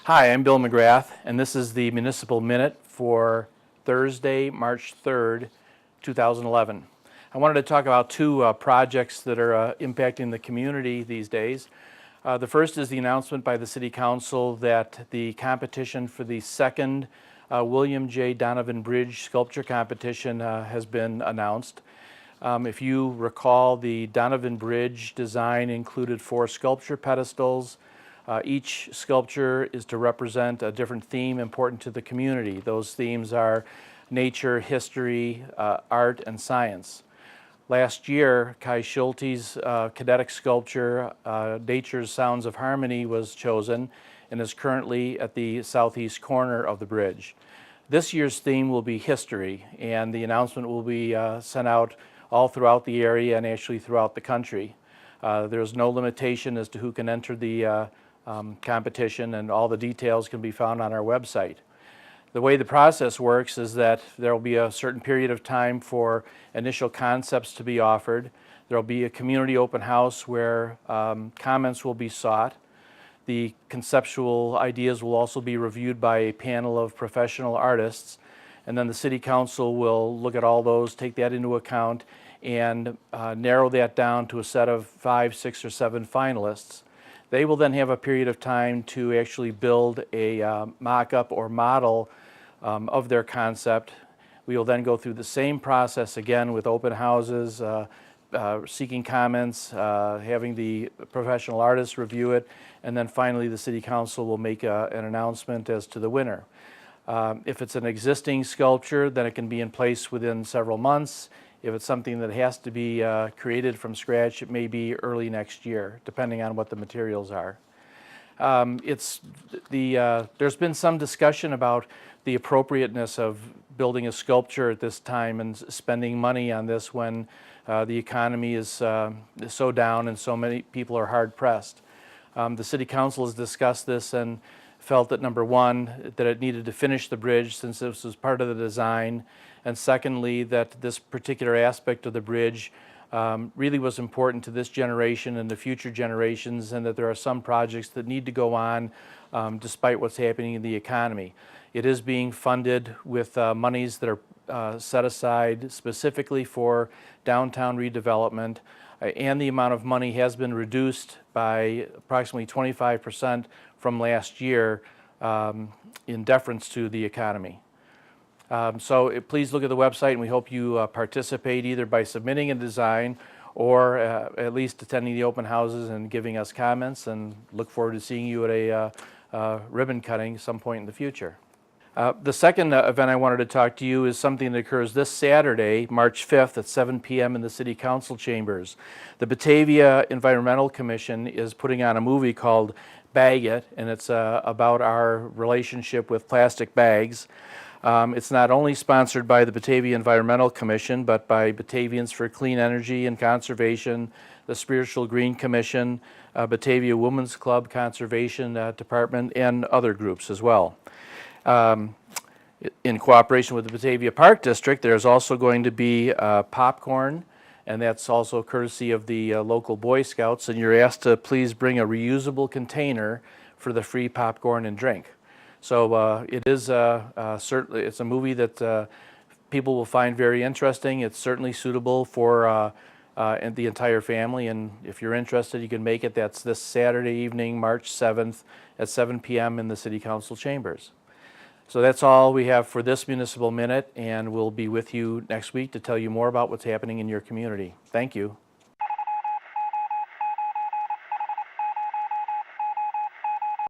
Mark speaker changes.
Speaker 1: Hi, I'm Bill McGrath, and this is the Municipal Minute for Thursday, March 3rd, 2011. I wanted to talk about two projects that are impacting the community these days. The first is the announcement by the City Council that the competition for the second William J. Donovan Bridge Sculpture Competition has been announced. If you recall, the Donovan Bridge design included 4 sculpture pedestals. Each sculpture is to represent a different theme important to the community. Those themes are nature, history, art, and science. Last year, Kai Schulte's cadetic sculpture, Nature's Sounds of Harmony, was chosen and is currently at the southeast corner of the bridge. This year's theme will be history, and the announcement will be sent out all throughout the area and actually throughout the country. There's no limitation as to who can enter the competition, and all the details can be found on our website. The way the process works is that there will be a certain period of time for initial concepts to be offered. There will be a community open house where comments will be sought. The conceptual ideas will also be reviewed by a panel of professional artists, and then the City Council will look at all those, take that into account, and narrow that down to a set of 5, 6, or 7 finalists. They will then have a period of time to actually build a mock-up or model of their concept. We will then go through the same process again with open houses, seeking comments, having the professional artists review it, and then finally the City Council will make an announcement as to the winner. If it's an existing sculpture, then it can be in place within several months. If it's something that has to be created from scratch, it may be early next year, depending on what the materials are. There's been some discussion about the appropriateness of building a sculpture at this time and spending money on this when the economy is so down and so many people are hard pressed. The City Council has discussed this and felt that, number one, that it needed to finish the bridge since this was part of the design, and secondly, that this particular aspect of the bridge really was important to this generation and the future generations, and that there are some projects that need to go on despite what's happening in the economy. It is being funded with monies that are set aside specifically for downtown redevelopment, and the amount of money has been reduced by approximately 25% from last year in deference to the economy. Please look at the website, and we hope you participate either by submitting a design or at least attending the open houses and giving us comments, and look forward to seeing you at a ribbon cutting some point in the future. The second event I wanted to talk to you is something that occurs this Saturday, March 5th at 7 p.m. in the City Council chambers. The Batavia Environmental Commission is putting on a movie called Bag It, and it's about our relationship with plastic bags. It's not only sponsored by the Batavia Environmental Commission, but by Batavians for Clean Energy and Conservation, the Spiritual Green Commission, Batavia Women's Club Conservation Department, and other groups as well. In cooperation with the Batavia Park District, there's also going to be popcorn, and that's also courtesy of the local Boy Scouts, and you're asked to please bring a reusable container for the free popcorn and drink. So it is certainly, it's a movie that people will find very interesting. It's certainly suitable for the entire family, and if you're interested, you can make it. That's this Saturday evening, March 7th at 7 p.m. in the City Council chambers. So that's all we have for this Municipal Minute, and we'll be with you next week to tell you more about what's happening in your community. Thank you.